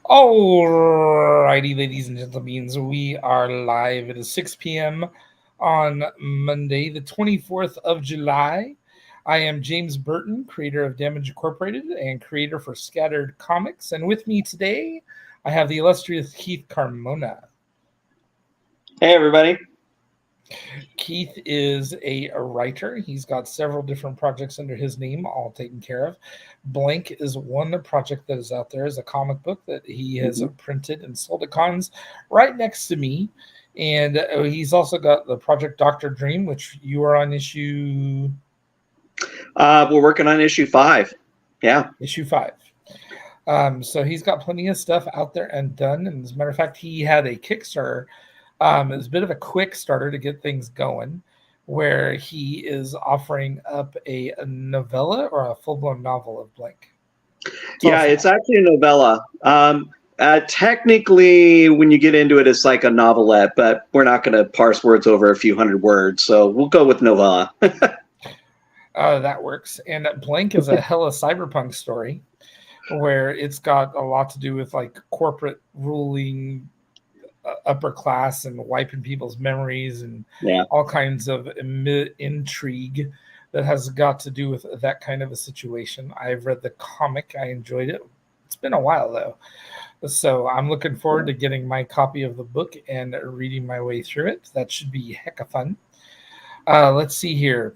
Alrighty, ladies and gentlemen, we are live. It is 6 p.m. on Monday, the 24th of July. I am James Burton, creator of Damage Incorporated and creator for Scattered Comics. And with me today, I have the illustrious Keith Carmona. Hey, everybody. Keith is a writer. He's got several different projects under his name, all taken care of. Blank is one project that is out there as a comic book that he has printed and sold at cons right next to me. And he's also got the project Dr. Dream, which you are on issue... We're working on issue 5. Yeah. Issue 5. So he's got plenty of stuff out there and done. And as a matter of fact, he had a Kickstarter. It was a bit of a quick starter to get things going, where he is offering up a novella or a full-blown novel of Blank. Yeah, it's actually a novella. Technically, when you get into it, it's like a novelette, but we're not going to parse words over a few hundred words, so we'll go with novella. That works. And Blank is a hella cyberpunk story, where it's got a lot to do with like corporate ruling, upper class, and wiping people's memories, and all kinds of intrigue that has got to do with that kind of a situation. I've read the comic. I enjoyed it. It's been a while though, so I'm looking forward to getting my copy of the book and reading my way through it. That should be hecka fun. Let's see here.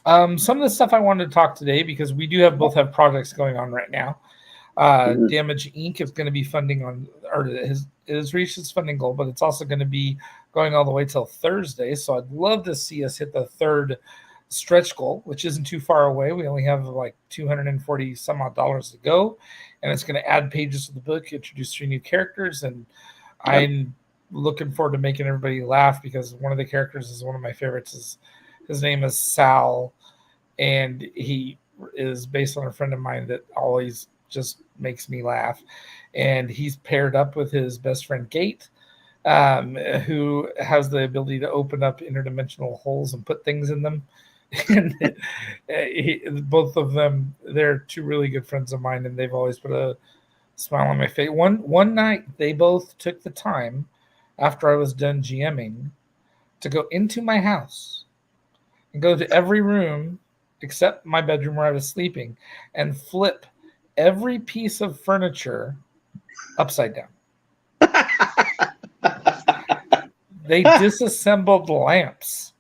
Some of the stuff I wanted to talk today, because we do both have projects going on right now. Damage Inc. is going to be funding on, or it has reached its funding goal, but it's also going to be going all the way till Thursday. So I'd love to see us hit the third stretch goal, which isn't too far away. We only have like $240 some odd to go, and it's going to add pages to the book, introduce 3 new characters, and I'm looking forward to making everybody laugh, because one of the characters is one of my favorites. His name is Sal, and he is based on a friend of mine that always just makes me laugh, and he's paired up with his best friend Gate, who has the ability to open up interdimensional holes and put things in them. And both of them, they're 2 really good friends of mine, and they've always put a smile on my face. One night they both took the time after I was done GMing to go into my house and go to every room except my bedroom where I was sleeping and flip every piece of furniture upside down. They disassembled lamps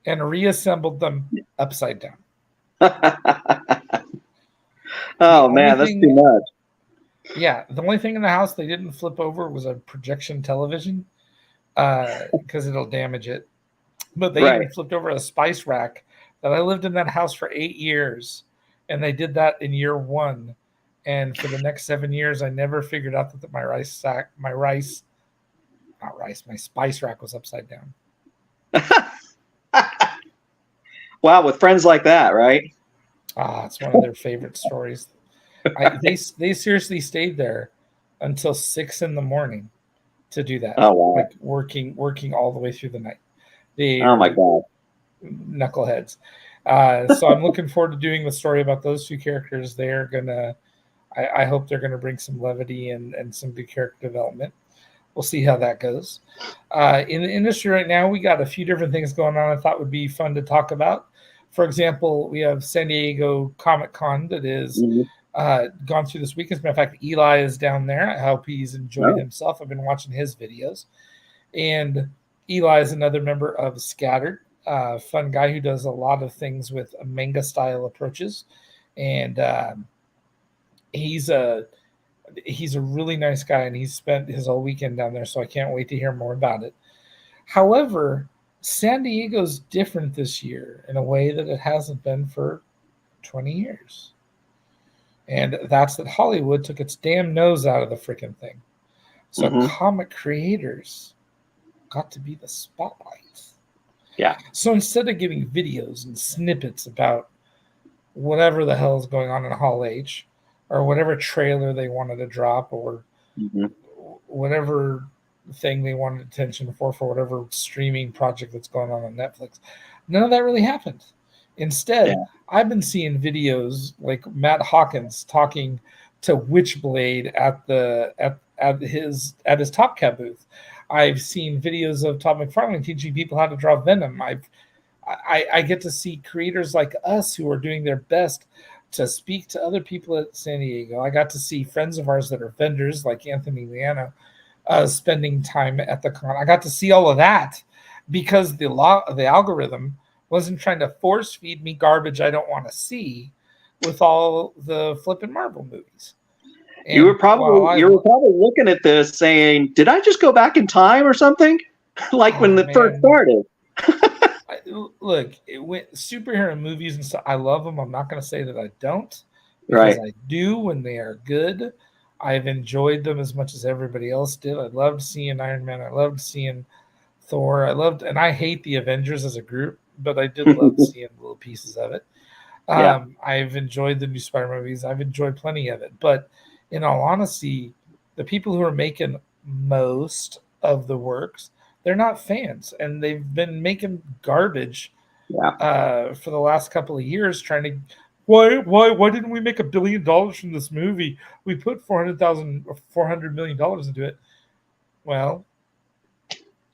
and reassembled them upside down. Oh man, that's too much. Yeah, the only thing in the house they didn't flip over was a projection television, because it'll damage it. But they even flipped over a spice rack that I lived in that house for 8 years. And they did that in year 1. And for the next 7 years, I never figured out that my spice rack was upside down. Wow, with friends like that, right? It's one of their favorite stories. They seriously stayed there until 6 a.m. to do that. Oh wow! Like working all the way through the night. Oh my god! Knuckleheads. So I'm looking forward to doing the story about those 2 characters. They're gonna, I hope they're gonna bring some levity and some good character development. We'll see how that goes. In the industry right now, we got a few different things going on I thought would be fun to talk about. For example, we have San Diego Comic Con that is gone through this week. As a matter of fact, Eli is down there. I hope he's enjoyed himself. I've been watching his videos. And Eli is another member of Scattered, fun guy who does a lot of things with manga style approaches, and he's a really nice guy, and he's spent his whole weekend down there, so I can't wait to hear more about it. However, San Diego's different this year in a way that it hasn't been for 20 years, and that's that Hollywood took its damn nose out of the freaking thing. So comic creators got to be the spotlight. Yeah. So instead of giving videos and snippets about whatever the hell is going on in Hall H, or whatever trailer they wanted to drop, or whatever thing they wanted attention for whatever streaming project that's going on Netflix, none of that really happened. Instead, I've been seeing videos like Matt Hawkins talking to Witchblade at his Top Cat booth. I've seen videos of Todd McFarlane teaching people how to draw Venom. I get to see creators like us who are doing their best to speak to other people at San Diego. I got to see friends of ours that are vendors like Anthony Liano spending time at the con. I got to see all of that because the algorithm wasn't trying to force feed me garbage I don't want to see with all the flippin' Marvel movies. And you were probably looking at this saying, "Did I just go back in time or something?" Like when it first started. Look, superhero movies and stuff. I love them. I'm not going to say that I don't, because I do when they are good. I've enjoyed them as much as everybody else did. I loved seeing Iron Man. I loved seeing Thor. And I hate the Avengers as a group, but I did love seeing little pieces of it. I've enjoyed the new Spider-Man movies. I've enjoyed plenty of it. But in all honesty, the people who are making most of the works, they're not fans, and they've been making garbage for the last couple of years trying to why didn't we make $1 billion from this movie? We put $400 million into it. Well,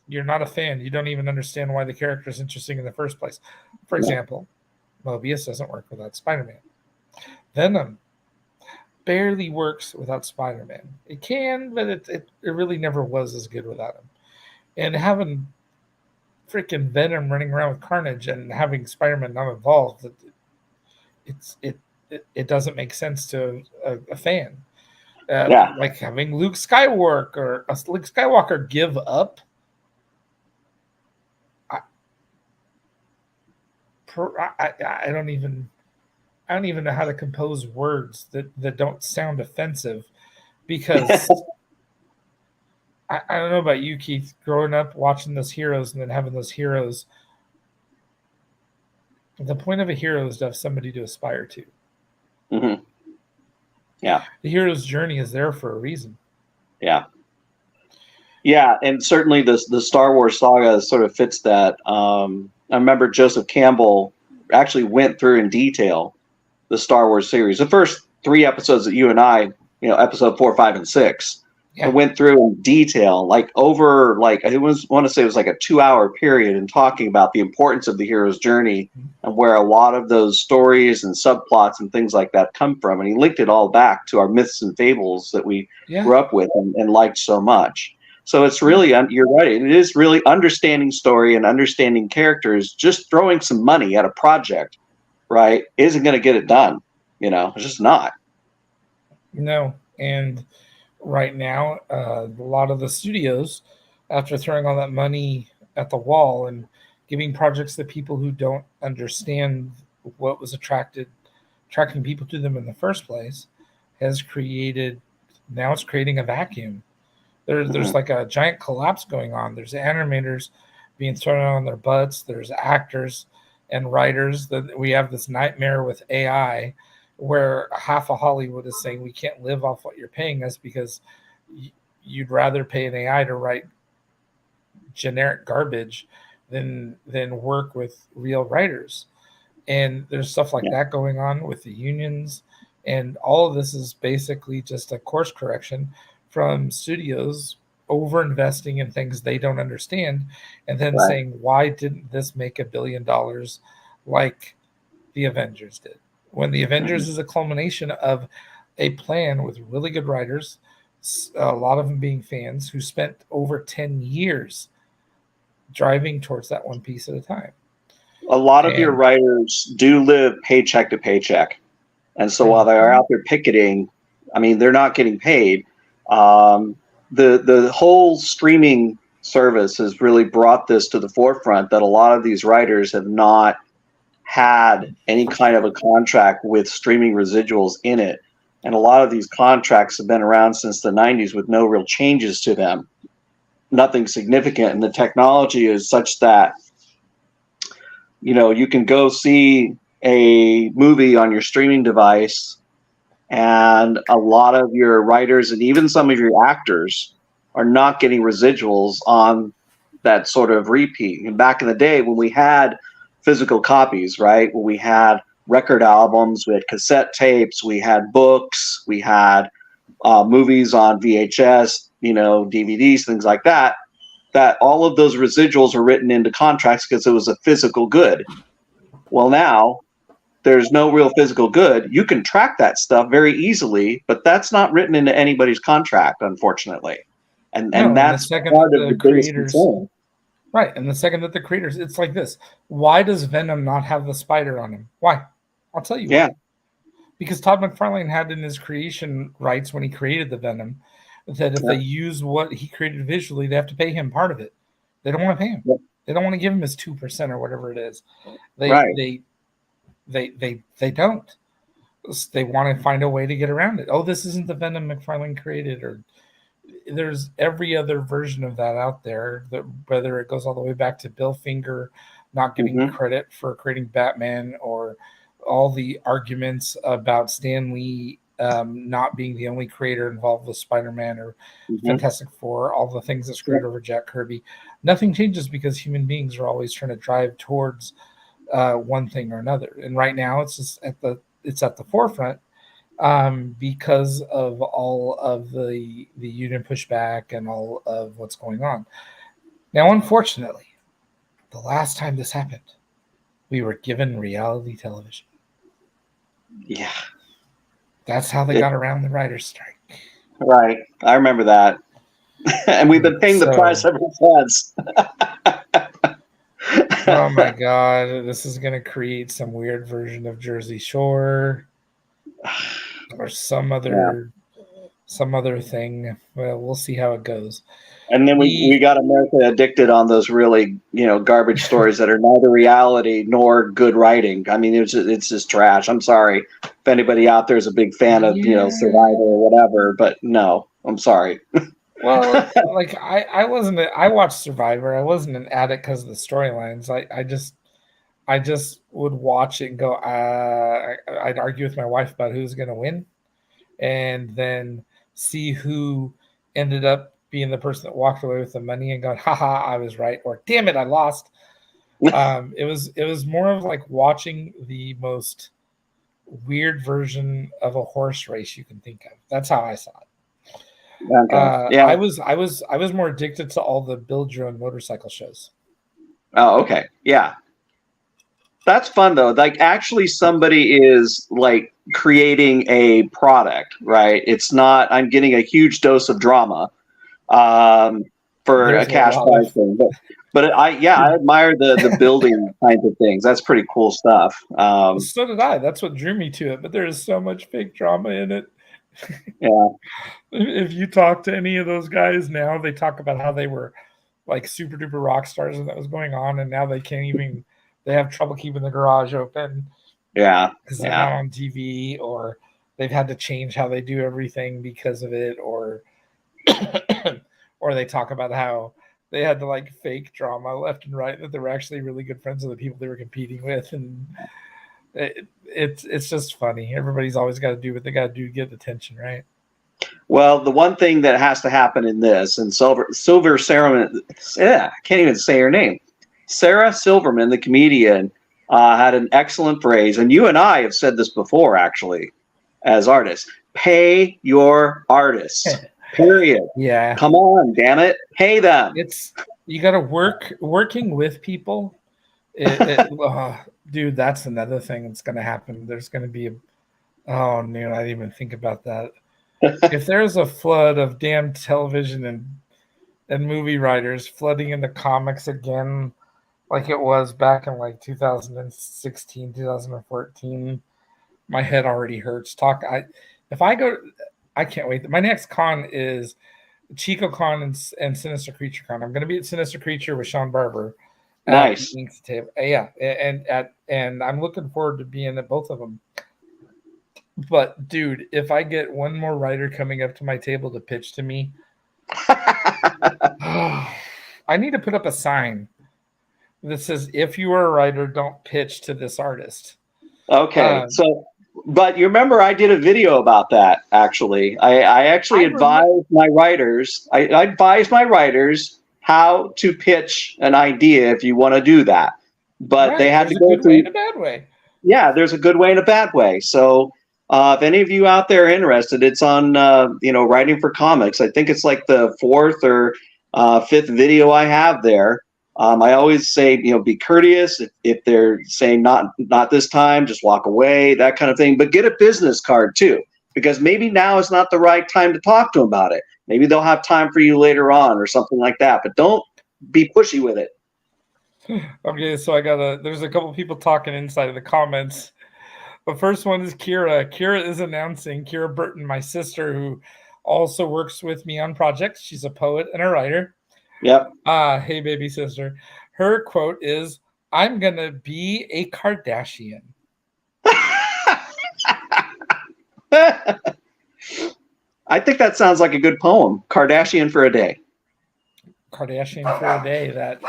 you're not a fan. You don't even understand why the character is interesting in the first place. For example, Mobius doesn't work without Spider-Man. Venom barely works without Spider-Man. It can, but it really never was as good without him. And having freaking Venom running around with Carnage and having Spider-Man not involved, it doesn't make sense to a fan. Like having Luke Skywalker give up. I don't even know how to compose words that don't sound offensive, because I don't know about you, Keith, growing up watching those heroes and then having those heroes. The point of a hero is to have somebody to aspire to. Mm-hmm. Yeah. The hero's journey is there for a reason. Yeah. Yeah, and certainly the Star Wars saga sort of fits that. I remember Joseph Campbell actually went through in detail the Star Wars series. The first 3 episodes that you and I, episode 4, 5, and 6, I went through in detail, I want to say it was like a 2-hour period, in talking about the importance of the hero's journey and where a lot of those stories and subplots and things like that come from. And he linked it all back to our myths and fables that we grew up with and liked so much. So it's really, you're right, it is really understanding story and understanding characters. Just throwing some money at a project, right, isn't going to get it done. It's just not. No, and right now, a lot of the studios, after throwing all that money at the wall and giving projects to people who don't understand what was attracting people to them in the first place, it's creating a vacuum. There's like a giant collapse going on. There's animators being thrown on their butts. There's actors and writers. That we have this nightmare with AI, where half of Hollywood is saying we can't live off what you're paying us because you'd rather pay an AI to write generic garbage than work with real writers. And there's stuff like that going on with the unions. And all of this is basically just a course correction from studios over investing in things they don't understand, and then saying, why didn't this make $1 billion like the Avengers did? When the Avengers is a culmination of a plan with really good writers, a lot of them being fans, who spent over 10 years driving towards that one piece at a time. A lot of your writers do live paycheck to paycheck. And so while they're out there picketing, they're not getting paid. The whole streaming service has really brought this to the forefront, that a lot of these writers have not had any kind of a contract with streaming residuals in it. And a lot of these contracts have been around since the 90s with no real changes to them, nothing significant. And the technology is such that, you can go see a movie on your streaming device, and a lot of your writers and even some of your actors are not getting residuals on that sort of repeat. And back in the day when we had physical copies, right, when we had record albums, we had cassette tapes, we had books, we had movies on VHS, DVDs, things like that, that all of those residuals are written into contracts because it was a physical good. Well, now there's no real physical good. You can track that stuff very easily, but that's not written into anybody's contract, unfortunately. And that's part of the biggest concern. Right. And the second that the creators, it's like this. Why does Venom not have the spider on him? Why? I'll tell you why. Because Todd McFarlane had in his creation rights when he created the Venom that if they use what he created visually, they have to pay him part of it. They don't want to pay him. They don't want to give him his 2% or whatever it is. They don't. They want to find a way to get around it. Oh, this isn't the Venom McFarlane created, or there's every other version of that out there, that whether it goes all the way back to Bill Finger not getting credit for creating Batman, or all the arguments about Stan Lee not being the only creator involved with Spider-Man or Fantastic Four, all the things that screwed over Jack Kirby. Nothing changes because human beings are always trying to drive towards one thing or another. And right now it's just at the forefront because of all of the union pushback and all of what's going on. Now, unfortunately, the last time this happened, we were given reality television. Yeah. That's how they got around the writer's strike. Right. I remember that. And we've been paying the price ever since. Oh my God. This is going to create some weird version of Jersey Shore or some other thing. Well, we'll see how it goes. And then we got America addicted on those really, garbage stories that are neither reality nor good writing. I mean, it's just trash. I'm sorry if anybody out there is a big fan of, Survivor or whatever, but no, I'm sorry. Well, like I watched Survivor. I wasn't an addict because of the storylines. I just would watch it and go, I'd argue with my wife about who's going to win, and then see who ended up being the person that walked away with the money and going, haha, I was right, or damn it, I lost. It was more of like watching the most weird version of a horse race you can think of. That's how I saw it. Okay. I was more addicted to all the build your own motorcycle shows. Oh, okay. Yeah. That's fun though. Like actually somebody is like creating a product, right? It's not, I'm getting a huge dose of drama for a cash prize thing. But I admire the building kinds of things. That's pretty cool stuff. So did I. That's what drew me to it. But there is so much fake drama in it. Yeah. If you talk to any of those guys now, they talk about how they were like super duper rock stars and that was going on, and now they can't even. They have trouble keeping the garage open. Yeah. Because they're not on TV, or they've had to change how they do everything because of it, or they talk about how they had to like fake drama left and right that they were actually really good friends with the people they were competing with, and it's just funny. Everybody's always got to do what they got to do to get attention, right? Well, the one thing that has to happen in this, and Silver Silverman, I can't even say her name. Sarah Silverman, the comedian, had an excellent phrase, and you and I have said this before, actually, as artists. Pay your artists. Period. Yeah. Come on, damn it. Pay them. You got to working with people. Dude, that's another thing that's going to happen. There's going to be I didn't even think about that. If there's a flood of damn television and movie writers flooding into comics again, like it was back in like 2016, 2014, my head already hurts. I can't wait. My next con is Chico Con and Sinister Creature Con. I'm going to be at Sinister Creature with Sean Barber. Nice. Table. Yeah, and I'm looking forward to being at both of them. But dude, if I get one more writer coming up to my table to pitch to me, I need to put up a sign that says, "If you are a writer, don't pitch to this artist." Okay, but you remember I did a video about that. Actually, I actually advised my writers. I advised my writers how to pitch an idea if you want to do that, but they had to go through in a bad way. Yeah, there's a good way and a bad way. So if any of you out there are interested, it's on writing for comics. I think it's like the fourth or fifth video I have there. I always say, be courteous. If they're saying not this time, just walk away, that kind of thing. But get a business card too, because maybe now is not the right time to talk to them about it. Maybe they'll have time for you later on or something like that. But don't be pushy with it. Okay, so there's a couple people talking inside of the comments. The first one is Kira. Kira is announcing, Kira Burton, my sister, who also works with me on projects. She's a poet and a writer. Yep. Hey, baby sister. Her quote is, "I'm going to be a Kardashian." I think that sounds like a good poem. Kardashian for a day. Kardashian for a day. That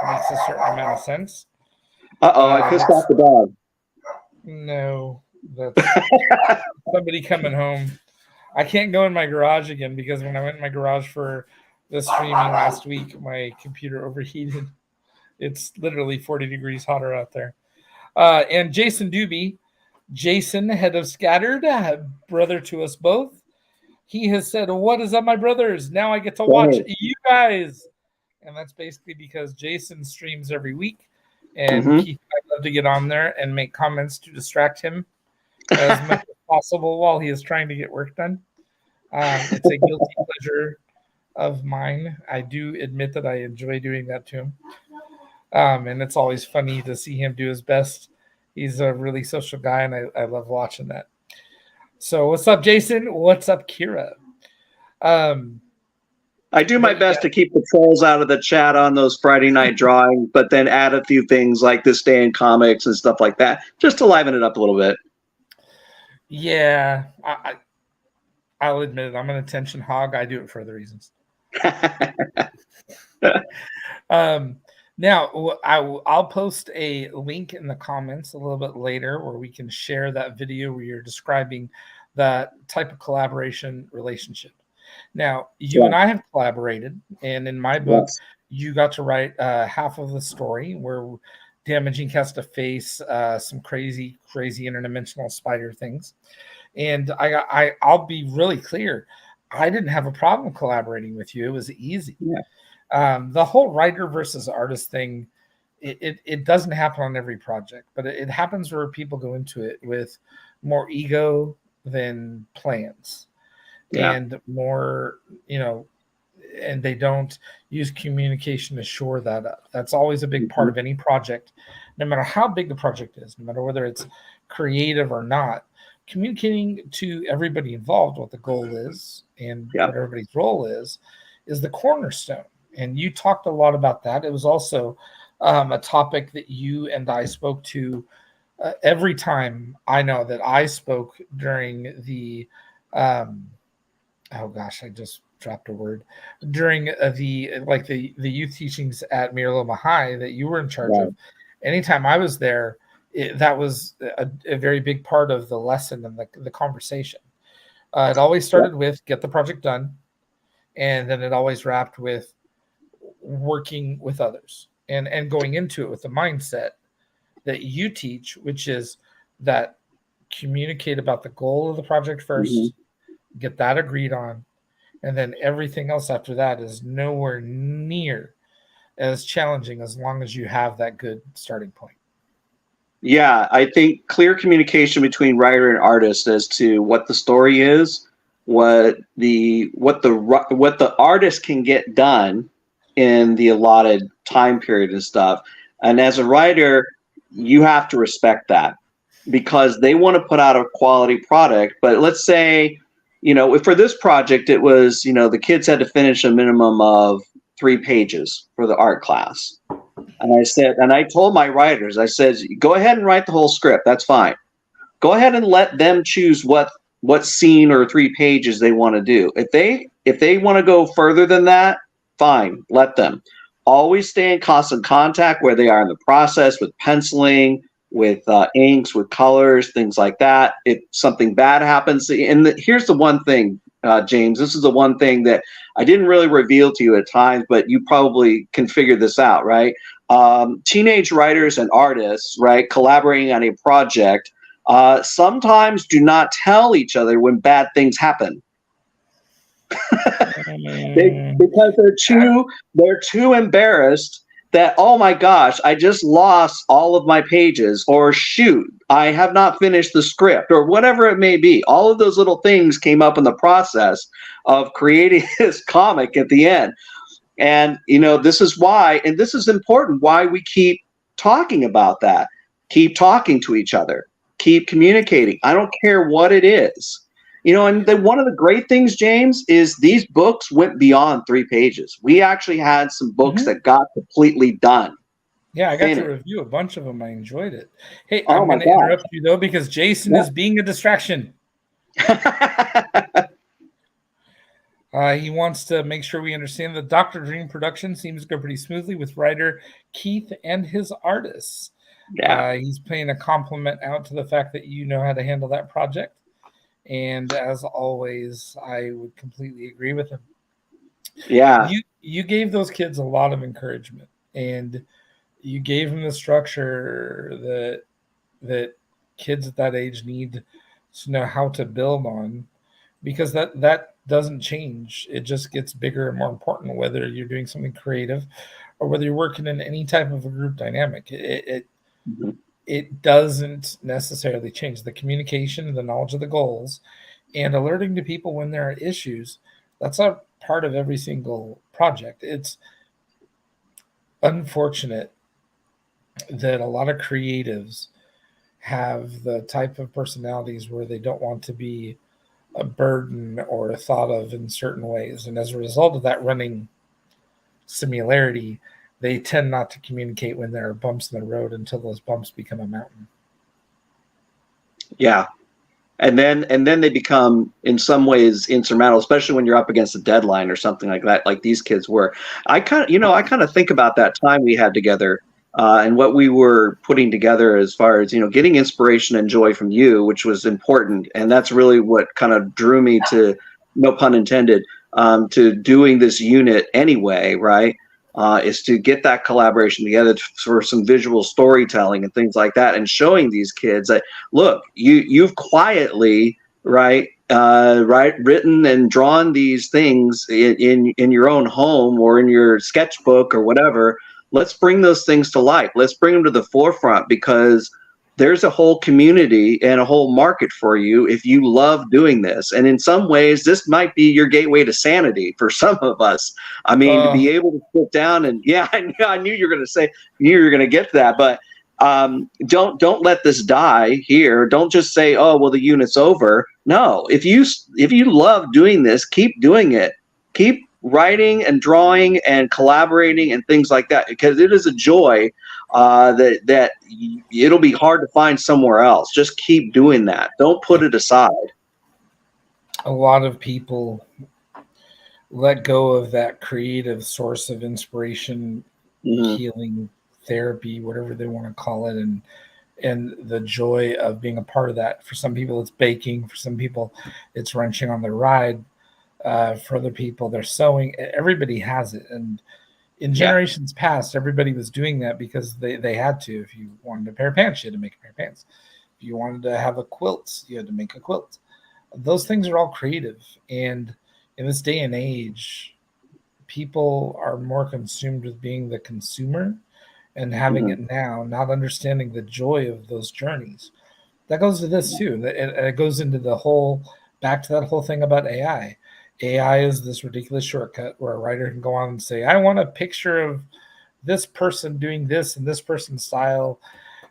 makes a certain amount of sense. I pissed off the dog. No, that's somebody coming home. I can't go in my garage again because when I went in my garage for the streaming last week, my computer overheated. It's literally 40 degrees hotter out there. And Jason Doobie, Jason, head of Scattered, brother to us both. He has said, "What is up, my brothers? Now I get to watch you guys." And that's basically because Jason streams every week. And Keith, I'd love to get on there and make comments to distract him as much as possible while he is trying to get work done. It's a guilty pleasure of mine. I do admit that I enjoy doing that to him. And it's always funny to see him do his best. He's a really social guy, and I love watching that. So what's up, Jason? What's up, Kira? I do my best to keep the trolls out of the chat on those Friday night drawings, but then add a few things like This Day in Comics and stuff like that, just to liven it up a little bit. Yeah, I'll admit it. I'm an attention hog. I do it for other reasons. Now, I'll post a link in the comments a little bit later where we can share that video where you're describing that type of collaboration relationship. Now, you and I have collaborated, and in my book, you got to write half of the story where Damaging has to face some crazy interdimensional spider things. And I'll be really clear. I didn't have a problem collaborating with you. It was easy. Yeah. The whole writer versus artist thing, it doesn't happen on every project, but it happens where people go into it with more ego than plans. Yeah. And more, and they don't use communication to shore that up. That's always a big part of any project, no matter how big the project is, no matter whether it's creative or not. Communicating to everybody involved what the goal is and what everybody's role is the cornerstone. And you talked a lot about that. It was also a topic that you and I spoke to every time I know that I spoke during the oh gosh, I just dropped a word. During the youth teachings at Miraloma High that you were in charge of. Anytime I was there, that was a very big part of the lesson and the conversation. It always started with get the project done, and then it always wrapped with working with others and going into it with the mindset that you teach, which is that communicate about the goal of the project first, get that agreed on, and then everything else after that is nowhere near as challenging as long as you have that good starting point. Yeah, I think clear communication between writer and artist as to what the story is, what the artist can get done in the allotted time period and stuff. And as a writer, you have to respect that because they want to put out a quality product. But let's say, for this project, it was, the kids had to finish a minimum of 3 pages for the art class. And I told my writers, I said, go ahead and write the whole script. That's fine. Go ahead and let them choose what scene or 3 pages they want to do. If they want to go further than that, fine, let them. Always stay in constant contact where they are in the process with penciling, with inks, with colors, things like that. If something bad happens, and here's the one thing, James, this is the one thing that I didn't really reveal to you at times, but you probably can figure this out, right? teenage writers and artists, right, collaborating on a project, sometimes do not tell each other when bad things happen. Because they're too embarrassed that, oh my gosh, I just lost all of my pages, or shoot, I have not finished the script, or whatever it may be. All of those little things came up in the process of creating this comic at the end. And this is why, and this is important, why we keep talking about that. Keep talking to each other, keep communicating. I don't care what it is. And one of the great things, James, is these books went beyond 3 pages. We actually had some books that got completely done. Yeah, I got to review a bunch of them. I enjoyed it. Hey, I'm going to interrupt you, though, because Jason is being a distraction. He wants to make sure we understand that Dr. Dream production seems to go pretty smoothly with writer Keith and his artists. Yeah. He's paying a compliment out to the fact that you know how to handle that project. And as always, I would completely agree with him. Yeah. You gave those kids a lot of encouragement, and you gave them the structure that kids at that age need to know how to build on, because that doesn't change. It just gets bigger and more important, whether you're doing something creative or whether you're working in any type of a group dynamic. It doesn't necessarily change. The communication, the knowledge of the goals, and alerting to people when there are issues, that's a part of every single project. It's unfortunate that a lot of creatives have the type of personalities where they don't want to be a burden or thought of in certain ways. And as a result of that running similarity, they tend not to communicate when there are bumps in the road until those bumps become a mountain. Yeah. And then they become, in some ways, insurmountable, especially when you're up against a deadline or something like that, like these kids were. I kind of think about that time we had together and what we were putting together as far as, getting inspiration and joy from you, which was important. And that's really what kind of drew me to, no pun intended, to doing this unit anyway, right? Is to get that collaboration together for some visual storytelling and things like that, and showing these kids that, look, you've quietly written and drawn these things in your own home or in your sketchbook or whatever. Let's bring those things to light. Let's bring them to the forefront, because there's a whole community and a whole market for you if you love doing this. And in some ways, this might be your gateway to sanity for some of us. I mean, to be able to sit down and, I knew you were going to say, you were going to get to that, but don't let this die here. Don't just say, oh, well, the unit's over. No, if you love doing this, keep doing it. Keep writing and drawing and collaborating and things like that, because it is a joy that it'll be hard to find somewhere else. Just keep doing that. Don't put it aside. A lot of people let go of that creative source of inspiration, healing, therapy, whatever they want to call it, and the joy of being a part of that. For some people, it's baking. For some people, it's wrenching on their ride. For other people, they're sewing. Everybody has it. And in generations past, everybody was doing that because they had to. If you wanted a pair of pants, you had to make a pair of pants. If you wanted to have a quilt, you had to make a quilt. Those things are all creative. And in this day and age, people are more consumed with being the consumer and having it now, not understanding the joy of those journeys. That goes to this too. It goes into back to that whole thing about AI. AI is this ridiculous shortcut where a writer can go on and say, I want a picture of this person doing this in this person's style.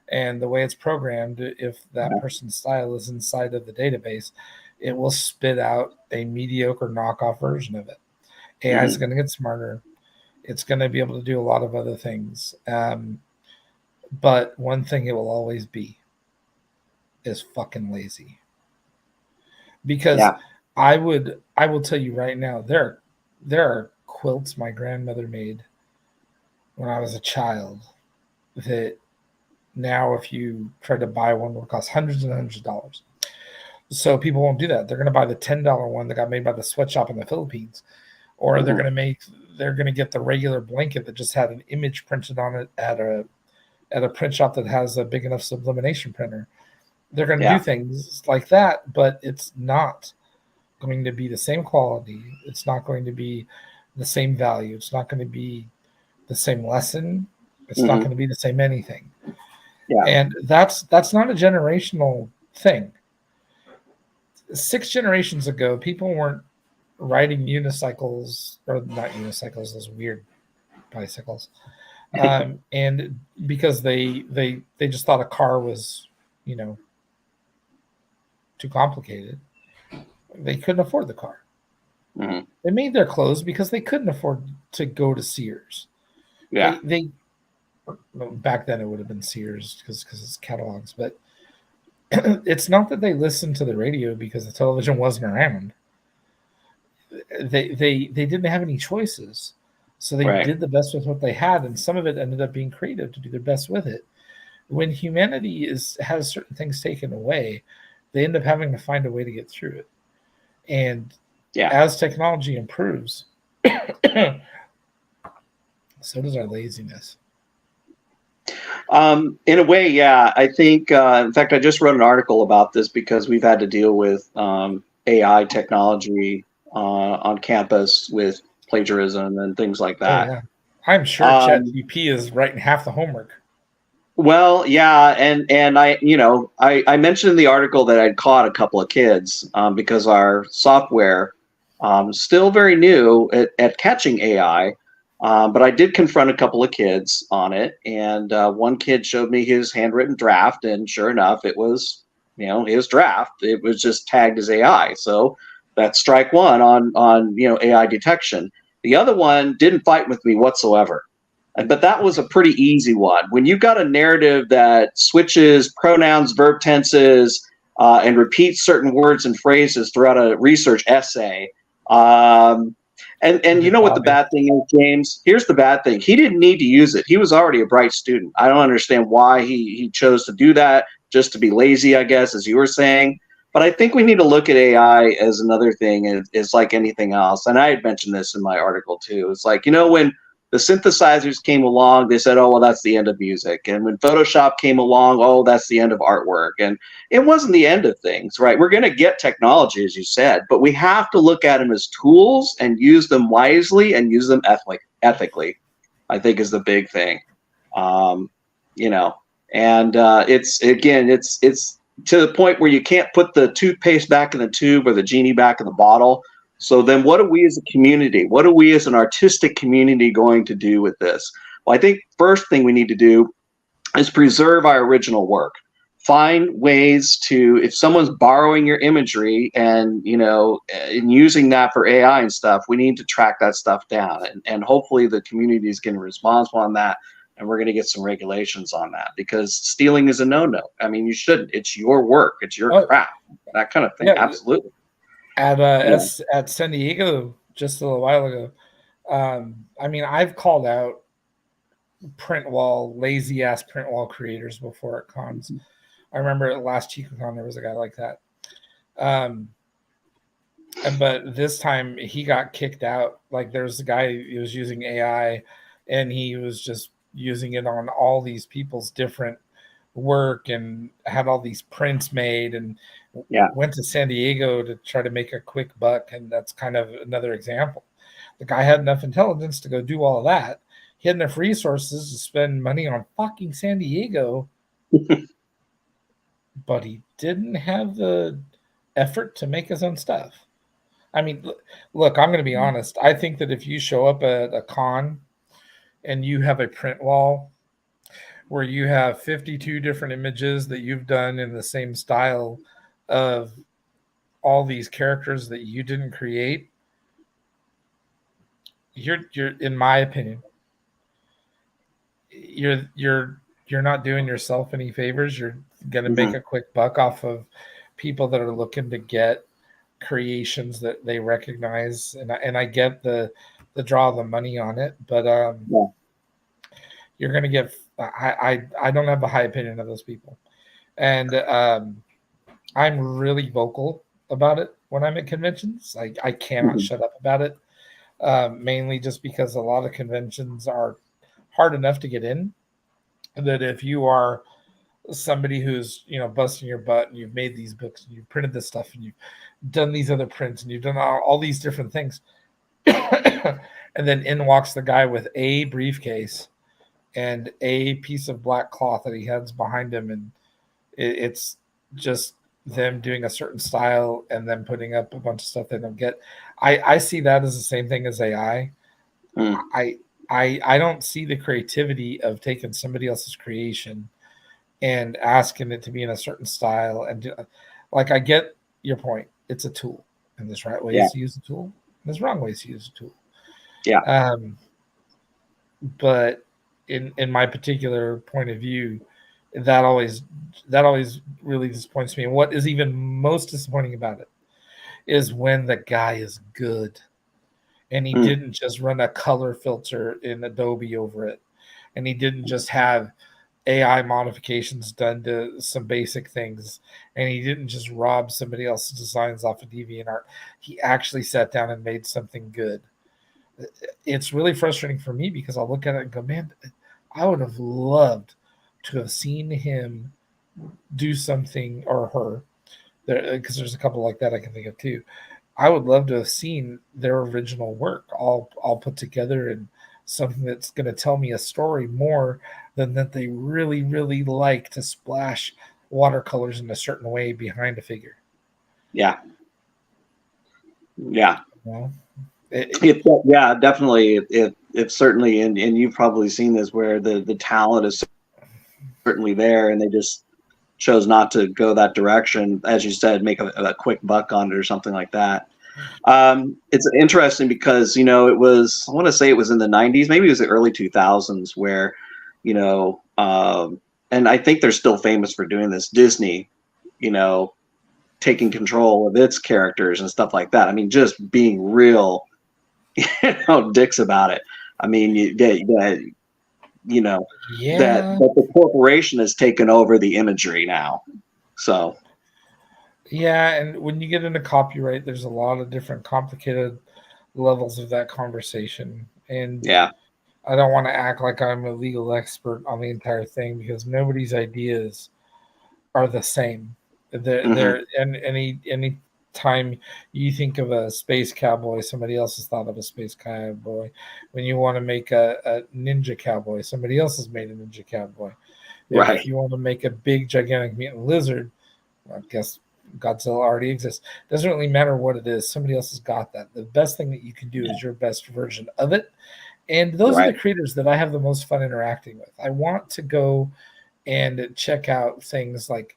And the way it's programmed, if that person's style is inside of the database, it will spit out a mediocre knockoff version of it. AI is going to get smarter. It's going to be able to do a lot of other things. But one thing it will always be is fucking lazy. Because I will tell you right now, there are quilts my grandmother made when I was a child that now if you try to buy one will cost hundreds and hundreds of dollars. So people won't do that. They're going to buy the $10 one that got made by the sweatshop in the Philippines, or they're going they're going to get the regular blanket that just had an image printed on it at a print shop that has a big enough sublimation printer. They're going to do things like that, but it's not going to be the same quality. It's not going to be the same value. It's not going to be the same lesson. It's not going to be the same anything. Yeah. And that's not a generational thing. 6 generations ago, people weren't riding unicycles, or not unicycles, those weird bicycles. And because they just thought a car was, too complicated. They couldn't afford the car. Mm-hmm. They made their clothes because they couldn't afford to go to Sears. Yeah. They back then it would have been Sears because it's catalogs, but it's not that they listened to the radio because the television wasn't around. They didn't have any choices, so they did the best with what they had, and some of it ended up being creative to do their best with it. When humanity has certain things taken away, they end up having to find a way to get through it. And as technology improves, so does our laziness. In a way, yeah. I think, in fact, I just wrote an article about this because we've had to deal with AI technology on campus with plagiarism and things like that. Oh, yeah. I'm sure ChatGPT is writing half the homework. Well, yeah, and I mentioned in the article that I'd caught a couple of kids because our software still very new at catching AI. But I did confront a couple of kids on it, and one kid showed me his handwritten draft, and sure enough, it was, his draft. It was just tagged as AI. So that's strike one on AI detection. The other one didn't fight with me whatsoever. But that was a pretty easy one. When you've got a narrative that switches pronouns, verb tenses, and repeats certain words and phrases throughout a research essay, and you know what the bad thing is, James? Here's the bad thing. He didn't need to use it. He was already a bright student. I don't understand why he chose to do that, just to be lazy, I guess, as you were saying. But I think we need to look at AI as another thing. It's like anything else. And I had mentioned this in my article, too. It's like, when the synthesizers came along, they said, oh, well, that's the end of music. And when Photoshop came along, oh, that's the end of artwork. And it wasn't the end of things, right? We're going to get technology, as you said, but we have to look at them as tools and use them wisely and use them ethically, I think is the big thing. And it's to the point where you can't put the toothpaste back in the tube or the genie back in the bottle. So then what are we as a community? What are we as an artistic community going to do with this? Well, I think first thing we need to do is preserve our original work. Find ways to, if someone's borrowing your imagery and, and using that for AI and stuff, we need to track that stuff down. And hopefully the community is going to respond on that. And we're going to get some regulations on that because stealing is a no-no. I mean, you shouldn't. It's your work. It's your craft. That kind of thing. Yeah. Absolutely. At San Diego just a little while ago, I've called out lazy ass print wall creators before at cons. I remember at last ChicoCon there was a guy like that, but this time he got kicked out. Like there was a guy who was using AI, and he was just using it on all these people's different work and had all these prints made and went to San Diego to try to make a quick buck. And that's kind of another example. The guy had enough intelligence to go do all of that. He had enough resources to spend money on fucking San Diego, but he didn't have the effort to make his own stuff. I mean, look, I'm going to be honest. I think that if you show up at a con and you have a print wall where you have 52 different images that you've done in the same style of all these characters that you didn't create, you're in my opinion, you're not doing yourself any favors. You're going to make a quick buck off of people that are looking to get creations that they recognize. And I get the draw of the money on it, but you're going to get, I don't have a high opinion of those people. And I'm really vocal about it when I'm at conventions. I cannot shut up about it. mainly just because a lot of conventions are hard enough to get in. That if you are somebody who's busting your butt and you've made these books and you've printed this stuff and you've done these other prints and you've done all these different things, and then in walks the guy with a briefcase and a piece of black cloth that he has behind him, and it's just them doing a certain style and then putting up a bunch of stuff they don't get. I see that as the same thing as AI. Mm. I don't see the creativity of taking somebody else's creation and asking it to be in a certain style. And like, I get your point. It's a tool, and there's right ways Yeah. to use the tool, and there's wrong ways to use the tool. Yeah. But in my particular point of view, that always really disappoints me. And what is even most disappointing about it is when the guy is good and he didn't just run a color filter in Adobe over it, and he didn't just have AI modifications done to some basic things, and he didn't just rob somebody else's designs off of DeviantArt. He actually sat down and made something good. It's really frustrating for me because I'll look at it and go, man, I would have loved to have seen him do something, or her, because there's a couple like that I can think of too. I would love to have seen their original work all put together and something that's going to tell me a story more than that they really, really like to splash watercolors in a certain way behind a figure. Yeah. Yeah. You know? Yeah, definitely. It's certainly, and you've probably seen this, where the talent is certainly there, and they just chose not to go that direction. As you said, make a quick buck on it or something like that. It's interesting because, it was, I want to say it was in the 90s, maybe it was the early 2000s, where, and I think they're still famous for doing this, Disney, taking control of its characters and stuff like that. I mean, just being real, dicks about it. I mean, that the corporation has taken over the imagery now. So. Yeah, and when you get into copyright, there's a lot of different complicated levels of that conversation. And yeah, I don't want to act like I'm a legal expert on the entire thing, because nobody's ideas are the same. They're and any time you think of a space cowboy, somebody else has thought of a space cowboy. When you want to make a ninja cowboy, somebody else has made a ninja cowboy. right. If you want to make a big gigantic mutant lizard, I guess Godzilla already exists. Doesn't really matter what it is. Somebody else has got that. The best thing that you can do is your best version of it. And those are the creators that I have the most fun interacting with. I want to go and check out things like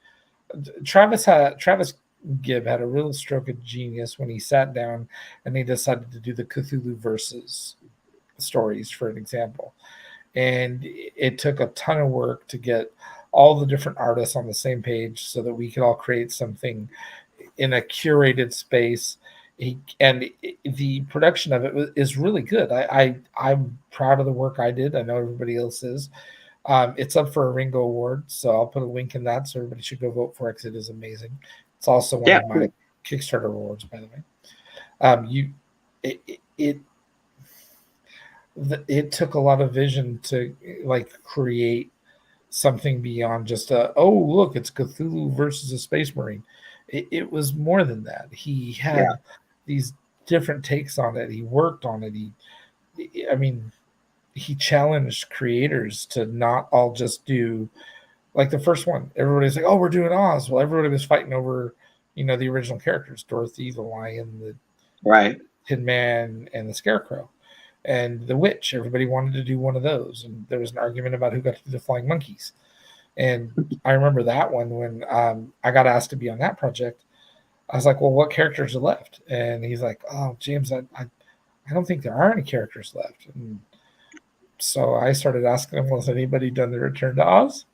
Travis Gibb had a real stroke of genius when he sat down and he decided to do the Cthulhu versus stories, for an example. And it took a ton of work to get all the different artists on the same page so that we could all create something in a curated space. And the production of it is really good. I'm proud of the work I did. I know everybody else is. It's up for a Ringo Award, so I'll put a link in that, so everybody should go vote for it because it is amazing. It's also one of my Kickstarter awards, by the way. It took a lot of vision to create something beyond just look, it's Cthulhu versus a Space Marine. It was more than that. He had these different takes on it. He worked on it. He challenged creators to not all just do like the first one. Everybody's like, oh, we're doing Oz. Well, everybody was fighting over, the original characters, Dorothy, the lion, the Tin Man, and the Scarecrow. And the witch, everybody wanted to do one of those. And there was an argument about who got to do the flying monkeys. And I remember that one when I got asked to be on that project. I was like, well, what characters are left? And he's like, oh, James, I don't think there are any characters left. And so I started asking him, well, has anybody done the Return to Oz?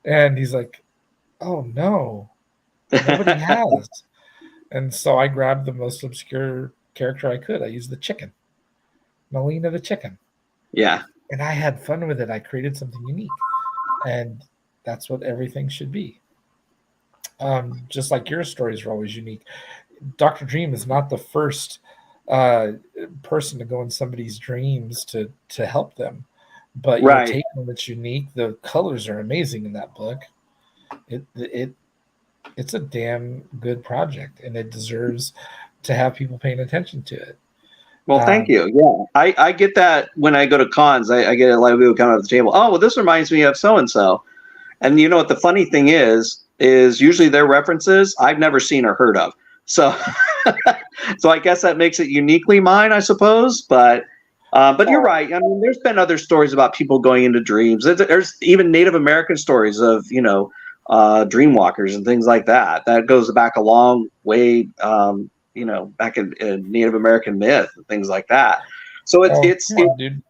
And he's like, oh, no, nobody has. And so I grabbed the most obscure character I could. I used the chicken. Melina the chicken. Yeah. And I had fun with it. I created something unique. And that's what everything should be. Just like your stories are always unique. Dr. Dream is not the first person to go in somebody's dreams to help them. But your Right. take on it's unique. The colors are amazing in that book. It's a damn good project, and it deserves to have people paying attention to it. Well, thank Um, you. Yeah, I get that when I go to cons. I get a lot of people coming up to the table. Oh, well, this reminds me of so and so. And you know what the funny thing is usually their references I've never seen or heard of. So, so I guess that makes it uniquely mine, I suppose. But you're right. I mean, there's been other stories about people going into dreams. There's even Native American stories of dream walkers and things like that. That goes back a long way. Back in Native American myth and things like that. So come on, dude.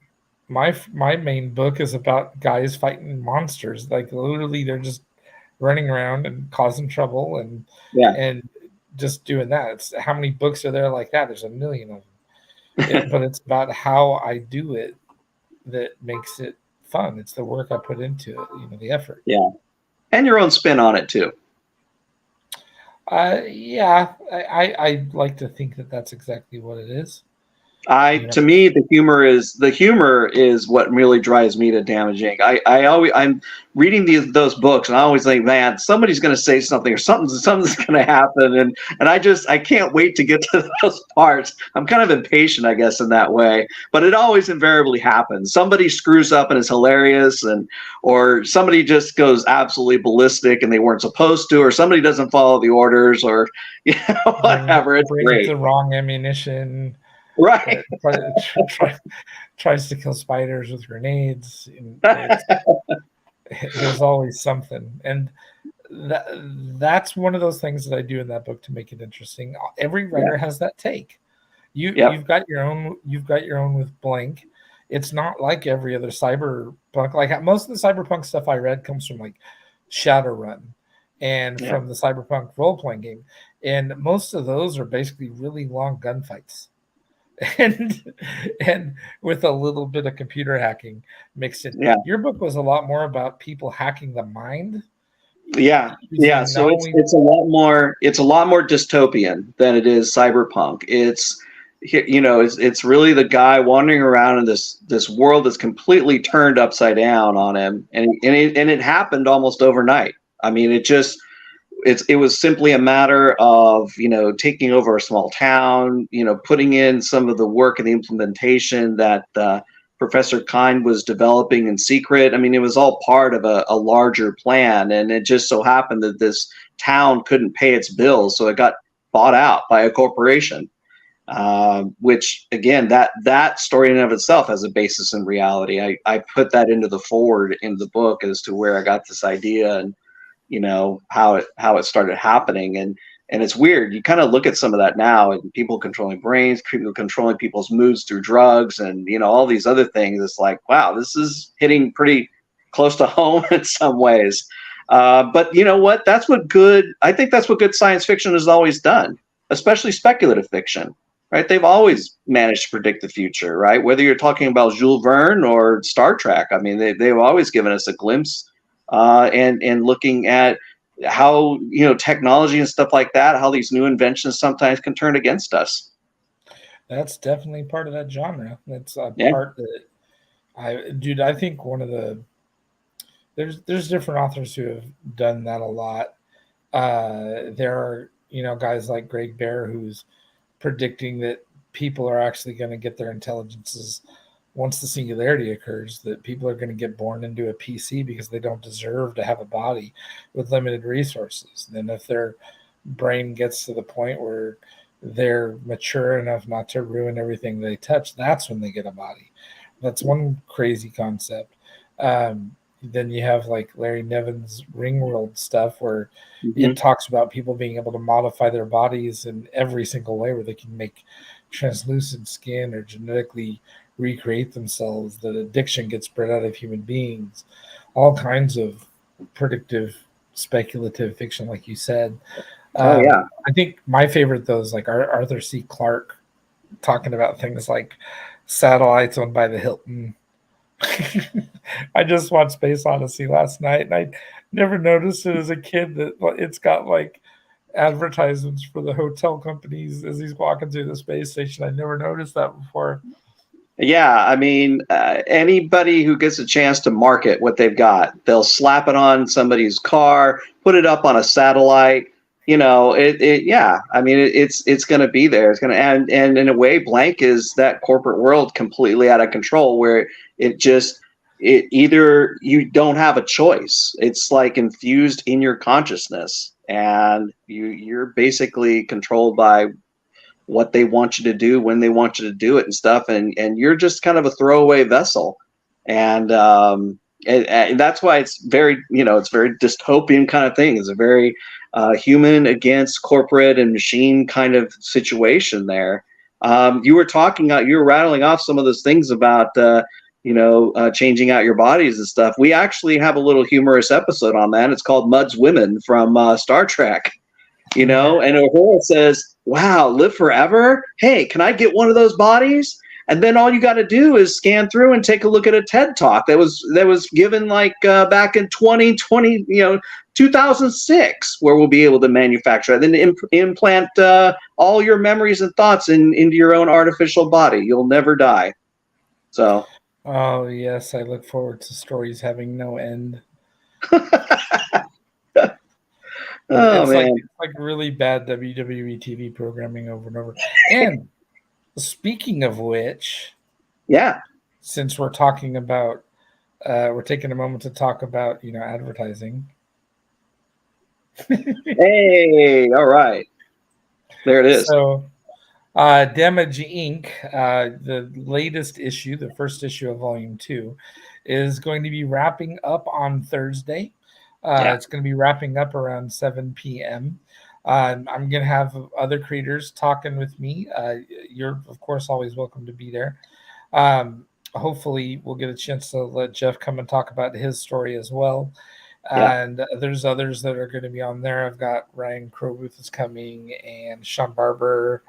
My main book is about guys fighting monsters. Like literally, they're just running around and causing trouble yeah. and just doing that. It's how many books are there like that? There's a million of them. But it's about how I do it that makes it fun. It's the work I put into it, the effort. Yeah, and your own spin on it too. Yeah, I like to think that that's exactly what it is. To me, the humor is what really drives me to Damaging. I'm reading those books and I always think, man, somebody's going to say something or something's going to happen, and I can't wait to get to those parts. I'm kind of impatient, I guess, in that way, but it always invariably happens. Somebody screws up and it's hilarious, or somebody just goes absolutely ballistic and they weren't supposed to, or somebody doesn't follow the orders, or whatever. It's brings great. the wrong ammunition. Right. Tries to kill spiders with grenades. There's always something, and that's one of those things that I do in that book to make it interesting. Every writer has that take. You've got your own. You've got your own with Blank. It's not like every other cyberpunk. Like most of the cyberpunk stuff I read comes from like Shadowrun and from the cyberpunk role playing game, and most of those are basically really long gunfights. And with a little bit of computer hacking mixed in. Yeah. Your book was a lot more about people hacking the mind. Yeah. So it's a lot more dystopian than it is cyberpunk. It's really the guy wandering around in this world that's completely turned upside down on him, and it happened almost overnight. I mean, it was simply a matter of taking over a small town, putting in some of the work and the implementation that Professor Kind was developing in secret. I mean, it was all part of a larger plan, and it just so happened that this town couldn't pay its bills, so it got bought out by a corporation. Which again, that story in and of itself has a basis in reality. I put that into the forward in the book as to where I got this idea and how it started happening. And it's weird. You kind of look at some of that now, and people controlling brains, people controlling people's moods through drugs, and all these other things. It's like, wow, this is hitting pretty close to home in some ways. But you know what? I think that's what good science fiction has always done, especially speculative fiction. Right? They've always managed to predict the future, right? Whether you're talking about Jules Verne or Star Trek, I mean, they've always given us a glimpse. And looking at how technology and stuff like that, how these new inventions sometimes can turn against us. That's definitely part of that genre. That's a part that I think one of the there's different authors who have done that a lot. There are guys like Greg Bear who's predicting that people are actually going to get their intelligences once the singularity occurs, that people are going to get born into a PC because they don't deserve to have a body with limited resources. Then if their brain gets to the point where they're mature enough not to ruin everything they touch, that's when they get a body. That's one crazy concept. Then you have like Larry Niven's Ringworld stuff where it talks about people being able to modify their bodies in every single way, where they can make translucent skin or genetically recreate themselves, that addiction gets bred out of human beings, all kinds of predictive speculative fiction, like you said. I think my favorite, though, is like Arthur C. Clarke talking about things like satellites owned by the Hilton. I just watched Space Odyssey last night, and I never noticed it as a kid that it's got like advertisements for the hotel companies as he's walking through the space station. I never noticed that before. Yeah, I mean, anybody who gets a chance to market what they've got, they'll slap it on somebody's car, put it up on a satellite. Yeah. I mean, it's going to be there. It's going to, and in a way, blank is that corporate world completely out of control, where it either you don't have a choice. It's like infused in your consciousness, and you're basically controlled by what they want you to do when they want you to do it and stuff, and you're just kind of a throwaway vessel. And that's why it's very it's very dystopian kind of thing. It's a very human against corporate and machine kind of situation there. You were rattling off some of those things about changing out your bodies and stuff. We actually have a little humorous episode on that. It's called Mud's Women from Star Trek. And Uhura says, "Wow, live forever? Hey, can I get one of those bodies?" And then all you got to do is scan through and take a look at a TED talk that was given back in 2020, 2006, where we'll be able to manufacture it, then implant all your memories and thoughts into your own artificial body. You'll never die. So. Oh yes, I look forward to stories having no end. Oh, man. It's like really bad WWE TV programming over and over. And speaking of which, yeah, since we're talking about, we're taking a moment to talk about advertising. Hey, all right, there it is. So, Damage Inc., the latest issue, the first issue of Volume 2, is going to be wrapping up on Thursday. It's going to be wrapping up around 7 p.m. I'm going to have other creators talking with me. You're, of course, always welcome to be there. Hopefully, we'll get a chance to let Jeff come and talk about his story as well. And there's others that are going to be on there. I've got Ryan Crowbooth is coming, and Sean Barber,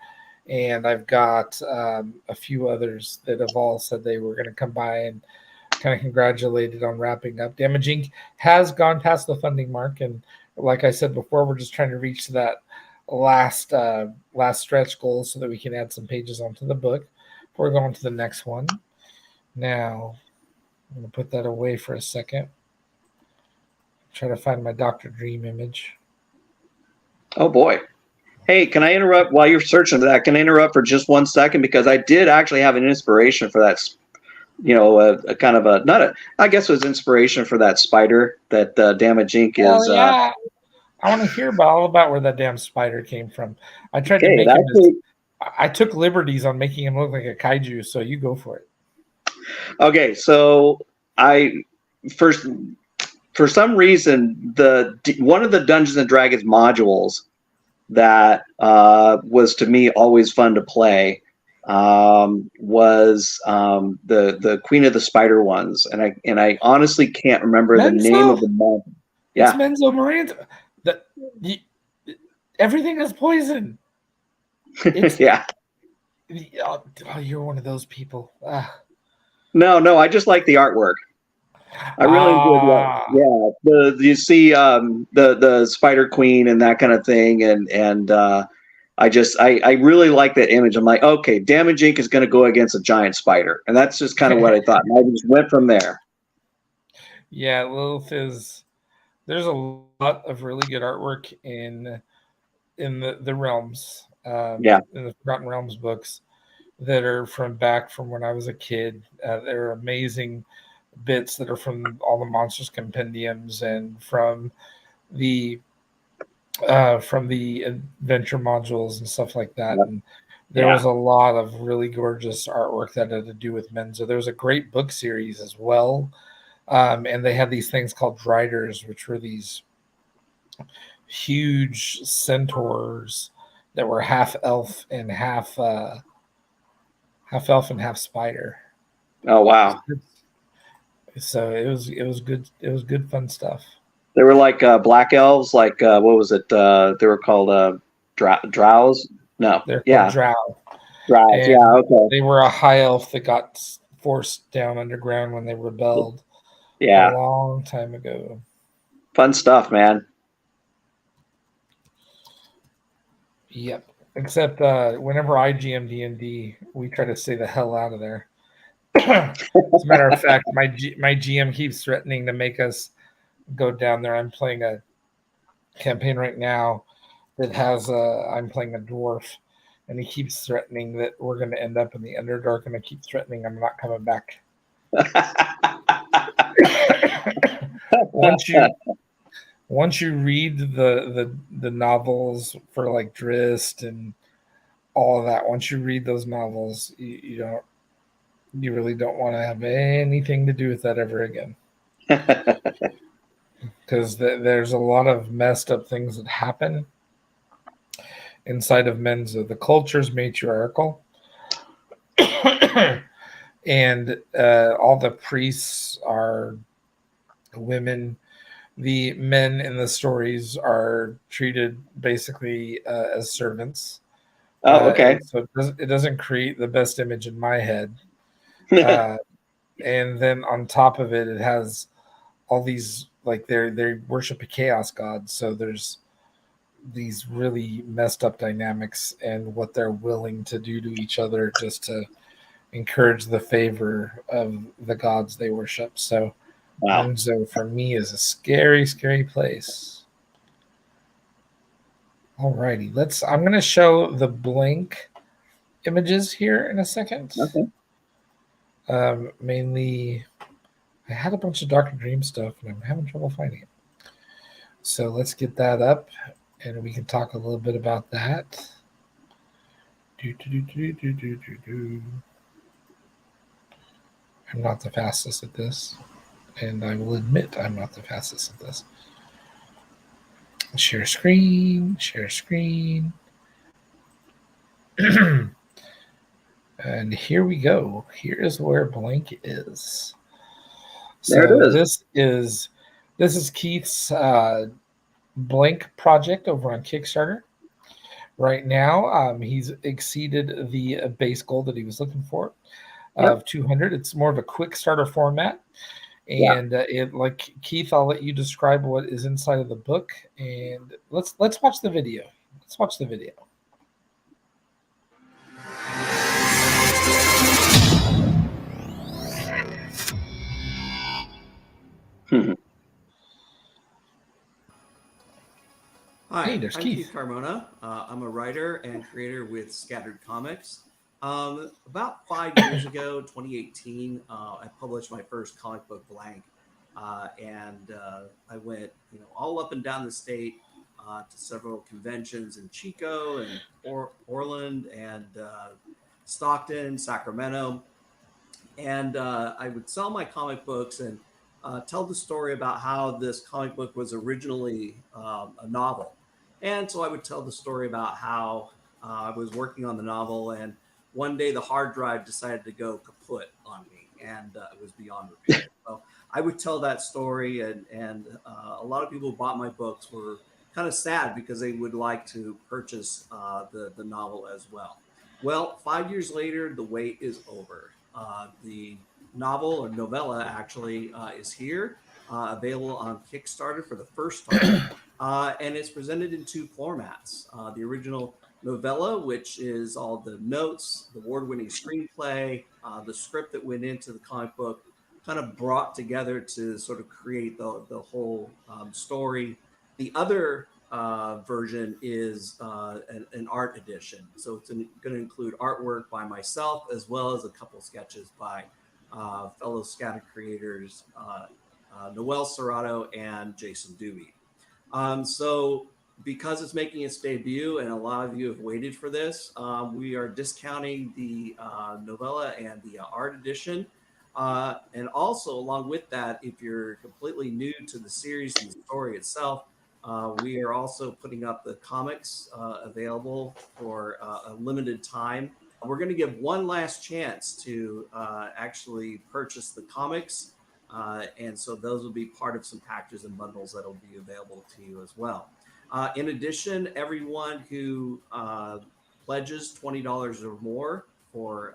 and I've got a few others that have all said they were going to come by and kind of congratulated on wrapping up. Damage Inc. has gone past the funding mark, and like I said before, we're just trying to reach that last stretch goal so that we can add some pages onto the book before going to the next one. Now, I'm going to put that away for a second. Try to find my Dr. Dream image. Oh boy. Hey, can I interrupt while you're searching for that? Can I interrupt for just 1 second? Because I did actually have an inspiration for that, a kind of I guess it was inspiration for that spider that Damage Inc. is. Yeah. I want to hear all about where that damn spider came from. I tried to make him I took liberties on making him look like a kaiju, so you go for it. Okay, so for some reason, one of the Dungeons and Dragons modules that was to me always fun to play was the Queen of the Spider ones, and I honestly can't remember the name of the module. Yeah, it's Menzo Miranda. Everything is poison. Yeah. Oh, you're one of those people. No, I just like the artwork. I really enjoyed that. Yeah, you see the Spider Queen and that kind of thing, and I really like that image. I'm like, okay, Damage Inc. is going to go against a giant spider, and that's just kind of what I thought. And I just went from there. Yeah, Lilith is. There's a lot of really good artwork in the realms. In the Forgotten Realms books that are from when I was a kid. They're amazing bits that are from all the Monsters compendiums and from the adventure modules and stuff like that. And there was a lot of really gorgeous artwork that had to do with Menzo. There was a great book series as well. And they had these things called Driders, which were these huge centaurs that were half elf and half spider. Oh wow! So it was good. It was good fun stuff. They were like black elves. Like what was it? They were called drows. No, they're called drow. Drows. Yeah, okay. They were a high elf that got forced down underground when they rebelled. Yeah, a long time ago. Fun stuff, man. Yep. Except whenever I GM D&D, we try to stay the hell out of there. As a matter of fact, my GM keeps threatening to make us go down there. I'm playing a campaign right now that has I'm playing a dwarf, and he keeps threatening that we're going to end up in the Underdark, and I keep threatening I'm not coming back. once you read the novels for like Drist and all of that, once you read those novels, you really don't want to have anything to do with that ever again. Because there's a lot of messed up things that happen inside of Menzo. The culture's matriarchal. And all the priests are women. The men in the stories are treated basically as servants. Oh, okay. So it doesn't create the best image in my head. And then on top of it, it has all these, like, they worship a chaos god. So there's these really messed up dynamics and what they're willing to do to each other just to encourage the favor of the gods they worship. So Wow. Menzo for me is a scary, scary place. Alrighty, I'm going to show the blank images here in a second. Okay. Mainly, I had a bunch of Dr. Dream stuff, and I'm having trouble finding it. So let's get that up, and we can talk a little bit about that. I'm not the fastest at this, and I will admit I'm not the fastest at this. Share screen, share screen. And here we go. Here is where blank is. There So it is. This is Keith's blank project over on Kickstarter. Right now, he's exceeded the base goal that he was looking for of 200. It's more of a quick starter format. And it, like, Keith, I'll let you describe what is inside of the book, and let's watch the video. Let's watch the video. Hi, Hey, there's I'm Keith. Keith Carmona. I'm a writer and creator with Scattered Comics. About 5 years ago, 2018, I published my first comic book, Blank, and I went, all up and down the state to several conventions in Chico and Orland and Stockton, Sacramento, and I would sell my comic books and tell the story about how this comic book was originally a novel. And so I would tell the story about how I was working on the novel, and one day the hard drive decided to go kaput on me, and it was beyond repair. So I would tell that story, and a lot of people who bought my books were kind of sad because they would like to purchase the novel as well. Well, 5 years later, the wait is over. The novel or novella actually is here, available on Kickstarter for the first time. And it's presented in two formats. The original novella, which is all the notes, the award-winning screenplay, the script that went into the comic book, kind of brought together to sort of create the whole story. The other version is an art edition. So it's going to include artwork by myself as well as a couple sketches by fellow scatter creators Noel Serrato and Jason Dewey. So because it's making its debut and a lot of you have waited for this, we are discounting the novella and the art edition. And also along with that, if you're completely new to the series and the story itself, we are also putting up the comics available for a limited time. We're going to give one last chance to actually purchase the comics. And so those will be part of some packages and bundles that will be available to you as well. In addition, everyone who pledges $20 or more for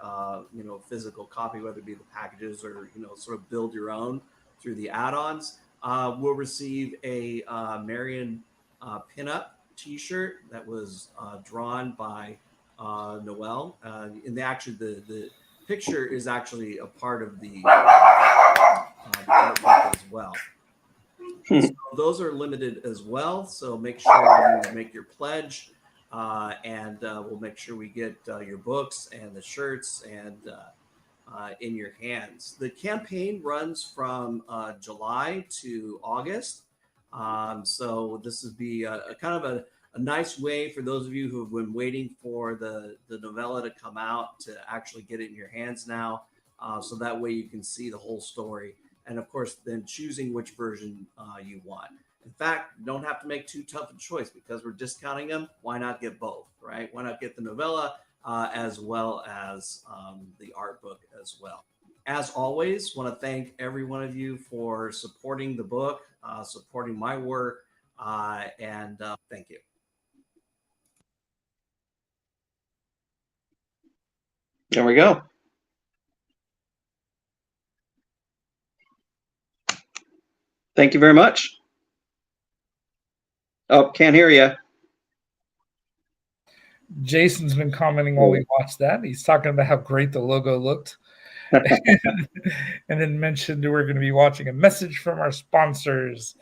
physical copy, whether it be the packages or sort of build your own through the add-ons, will receive a Marion pinup T-shirt that was drawn by Noel. And the picture is actually a part of the artwork as well. So those are limited as well. So make sure you make your pledge, and we'll make sure we get your books and the shirts and in your hands. The campaign runs from July to August. So this would be a kind of a nice way for those of you who have been waiting for the novella to come out to actually get it in your hands now. So that way you can see the whole story. And of course, then choosing which version you want. In fact, you don't have to make too tough a choice because we're discounting them. Why not get both, right? Why not get the novella as well as the art book as well? As always, want to thank every one of you for supporting the book, supporting my work, and thank you. There we go. Thank you very much. Oh, can't hear you. Jason's been commenting while we watched that. He's talking about how great the logo looked. And then mentioned we're going to be watching a message from our sponsors.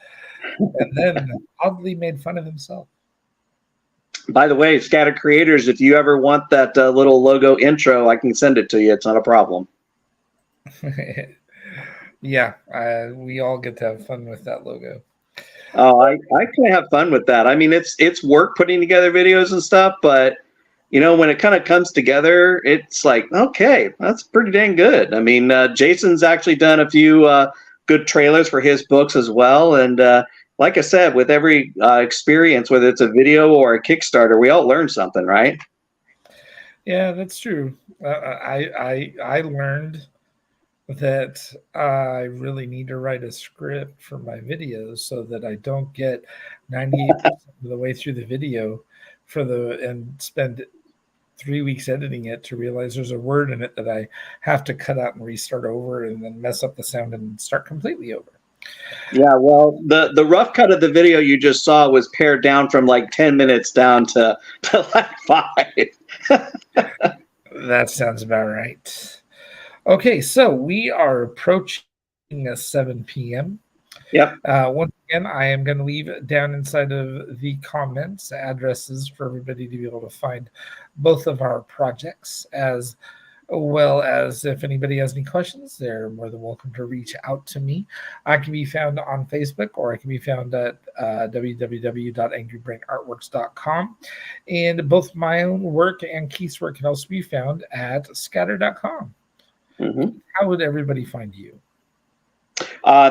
And then oddly made fun of himself. By the way, Scattered Creators, if you ever want that little logo intro, I can send it to you. It's not a problem. Yeah, we all get to have fun with that logo. Oh, I can have fun with that. I mean, it's work putting together videos and stuff, but you know, when it kind of comes together, it's like, okay, that's pretty dang good. I mean, Jason's actually done a few good trailers for his books as well. And like I said, with every experience, whether it's a video or a Kickstarter, we all learn something, right? Yeah, that's true. I learned that I really need to write a script for my videos so that I don't get 98% of the way through the video and spend 3 weeks editing it to realize there's a word in it that I have to cut out and restart over and then mess up the sound and start completely over. Yeah, well, the rough cut of the video you just saw was pared down from like 10 minutes down to like 5. That sounds about right. Okay, so we are approaching 7 p.m. Yep. Once again, I am going to leave down inside of the comments addresses for everybody to be able to find both of our projects, as well as if anybody has any questions, they're more than welcome to reach out to me. I can be found on Facebook, or I can be found at www.angrybrainartworks.com. And both my own work and Keith's work can also be found at scatter.com. Mm-hmm. How would everybody find you?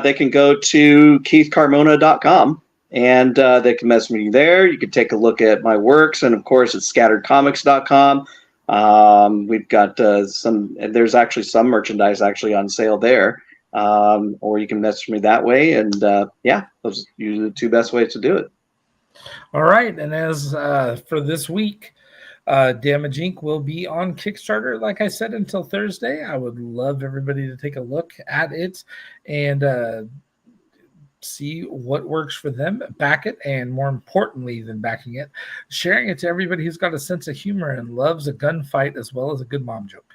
They can go to keithcarmona.com and they can message me there. You can take a look at my works, and of course it's scatteredcomics.com. We've got there's actually some merchandise actually on sale there, or you can message me that way. And yeah, those are usually the two best ways to do it. All right. And as for this week, Damage Inc. will be on Kickstarter, like I said, until Thursday. I would love everybody to take a look at it and see what works for them, back it, and more importantly than backing it, sharing it to everybody who's got a sense of humor and loves a gunfight as well as a good mom joke.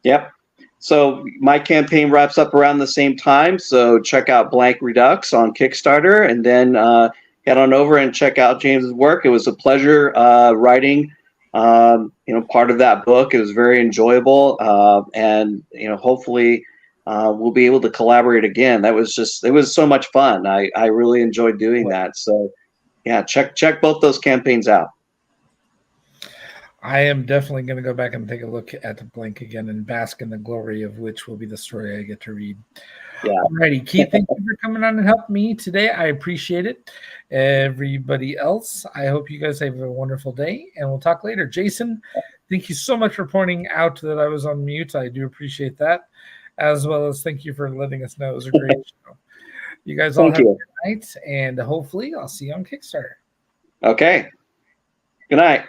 Yep. So my campaign wraps up around the same time. So check out Blank Redux on Kickstarter, and then head on over and check out James's work. It was a pleasure writing part of that book. It was very enjoyable, and hopefully we'll be able to collaborate again. It was so much fun. I really enjoyed doing that. So yeah, check both those campaigns out. I am definitely going to go back and take a look at the Blank again and bask in the glory of which will be the story I get to read. Yeah. Alrighty, Keith, thank you for coming on and helping me today. I appreciate it. Everybody else, I hope you guys have a wonderful day, and we'll talk later. Jason, thank you so much for pointing out that I was on mute. I do appreciate that, as well as thank you for letting us know it was a great show. You guys all have a good night, and hopefully I'll see you on Kickstarter. Okay. Good night.